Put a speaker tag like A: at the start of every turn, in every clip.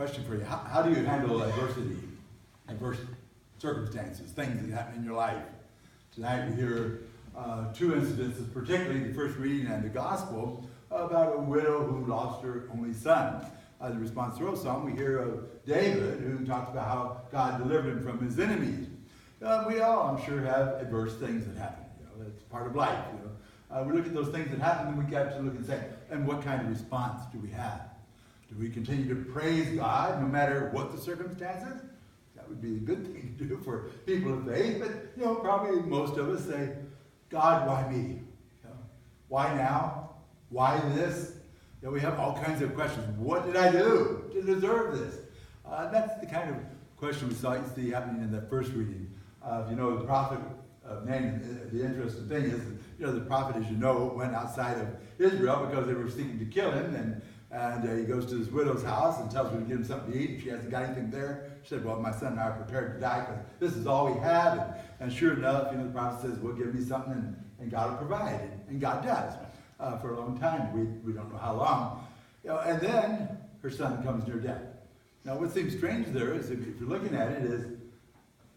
A: question for you. How do you handle adversity, adverse circumstances, things that happen in your life? Tonight we hear two incidences, particularly the first reading and the gospel, about a widow who lost her only son. As a responsorial psalm, we hear of David, who talks about how God delivered him from his enemies. We all, I'm sure, have adverse things that happen. That's part of life. We look at those things that happen, and we get to look and say, and what kind of response do we have? Do we continue to praise God no matter what the circumstances? That would be a good thing to do for people of faith, but probably most of us say, God, why me? Why now? Why this? We have all kinds of questions. What did I do to deserve this? That's the kind of question we see happening in that first reading. The prophet name, the interesting thing is, the prophet, as you know, went outside of Israel because they were seeking to kill him, and he goes to this widow's house and tells her to give him something to eat. She hasn't got anything there. She said, well, my son and I are prepared to die because this is all we have. And sure enough, the prophet says, well, give me something, and God will provide. And God does for a long time. We don't know how long. And then her son comes near death. Now, what seems strange there is, if you're looking at it, is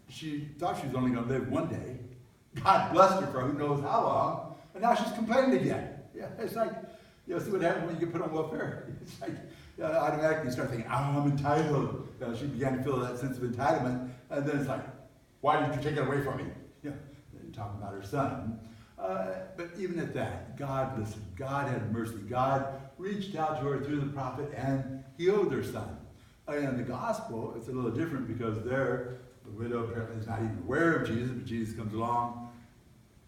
A: she thought she was only going to live one day. God blessed her for who knows how long, and now she's complaining again. It's like, see what happens when you get put on welfare. It's like, automatically you start thinking, I'm entitled. She began to feel that sense of entitlement, and then it's like, why did you take it away from me? Talking about her son. But even at that, God listened. God had mercy. God reached out to her through the prophet and healed her son. In the gospel, it's a little different because there, the widow apparently is not even aware of Jesus, but Jesus comes along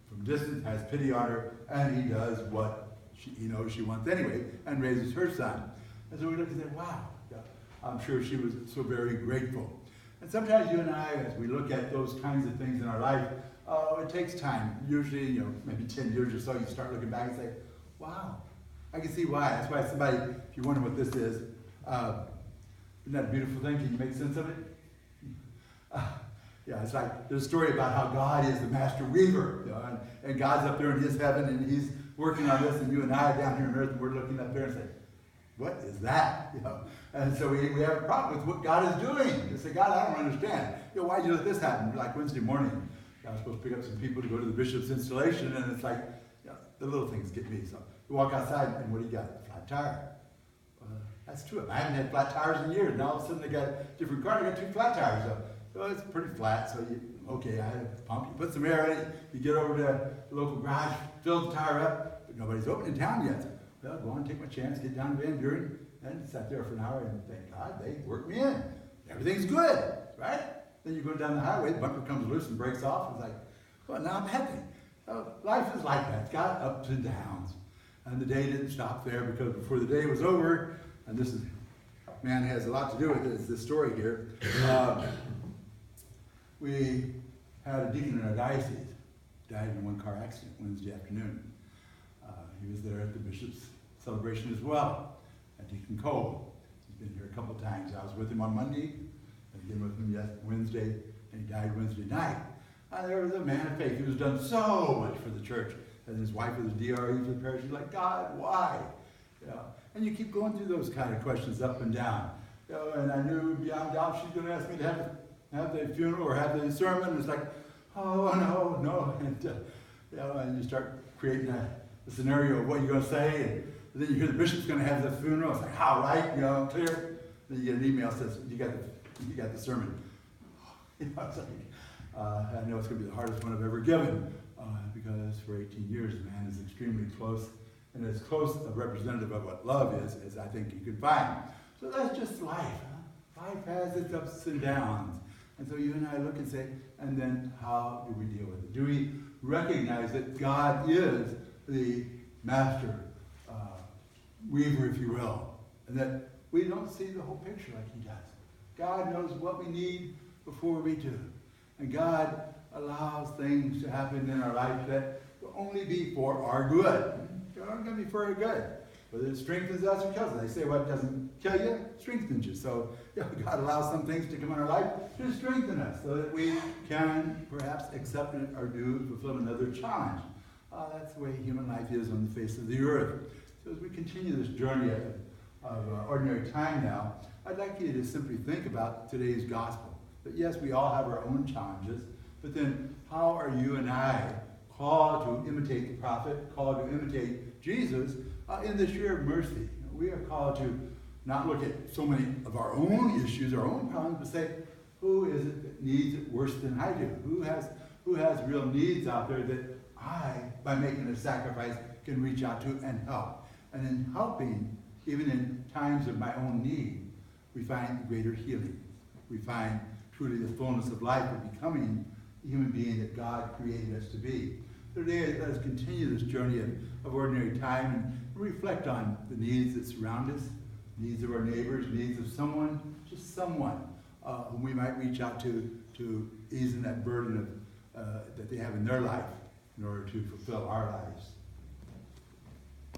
A: from distance, has pity on her, and he does what he knows she wants anyway, and raises her son. And so we look and say, wow, I'm sure she was so very grateful. And sometimes you and I, as we look at those kinds of things in our life, it takes time. Usually, maybe 10 years or so, you start looking back and say, wow, I can see why. That's why somebody, if you wonder what this is, isn't that a beautiful thing? Can you make sense of it? It's like there's a story about how God is the master weaver, and God's up there in his heaven, and he's working on this, and you and I are down here on earth, and we're looking up there and saying, what is that? And so we have a problem with what God is doing. You say, God, I don't understand. Why did you let this happen? Like Wednesday morning, I was supposed to pick up some people to go to the bishop's installation, and it's like, the little things get me. So you walk outside, and what do you got? A flat tire. That's true. I haven't had flat tires in years. Now all of a sudden they got a different car. They got two flat tires. So it's pretty flat. So I had a pump. You put some air in it. You get over to the local garage, fill the tire up, but nobody's open in town yet. So, well, go on, take my chance, get down to Van Buren, and sat there for an hour, and thank God they worked me in. Everything's good, right? Then you go down the highway, the bumper comes loose and breaks off. It's like, well, now I'm happy. Life is like that. It's got ups and downs. And the day didn't stop there, because before the day was over, and this is, man, has a lot to do with it, it's this story here. We had a deacon in our diocese, died in one car accident Wednesday afternoon. He was there at the bishop's celebration as well, Deacon Cole. He's been here a couple times. I was with him on Monday, and again with him Wednesday, and he died Wednesday night. There was a man of faith who's done so much for the church, and his wife was a DRE for the parish. He's like, God, why? And you keep going through those kind of questions up and down. And I knew beyond doubt she's going to ask me to have the funeral or have the sermon. And it's like, oh, no. And you start creating a scenario of what you're going to say. And then you hear the bishop's going to have the funeral. It's like, how, right? Clear. Then you get an email that says, you got the sermon. It's like, I know it's going to be the hardest one I've ever given. Because for 18 years, the man is extremely close, and as close a representative of what love is as I think you could find. So that's just life. Life has its ups and downs. And so you and I look and say, and then how do we deal with it? Do we recognize that God is the master weaver, if you will, and that we don't see the whole picture like he does? God knows what we need before we do. And God allows things to happen in our life that will only be for our good. They're not going to be for our good. Whether it strengthens us or kills us. They say what doesn't kill you, strengthens you. So God allows some things to come in our life to strengthen us so that we can perhaps accept or do, fulfill another challenge. That's the way human life is on the face of the earth. So as we continue this journey of ordinary time now, I'd like you to simply think about today's gospel. That yes, we all have our own challenges, but then how are you and I called to imitate the prophet, called to imitate Jesus in the sheer mercy? We are called to not look at so many of our own issues, our own problems, but say, who is it that needs it worse than I do? Who has real needs out there that I, by making a sacrifice, can reach out to and help? And in helping, even in times of my own need, we find greater healing. We find truly the fullness of life of becoming the human being that God created us to be. Today, let us continue this journey of ordinary time and reflect on the needs that surround us, needs of our neighbors, needs of someone, just someone whom we might reach out to ease in that burden that they have in their life in order to fulfill our lives.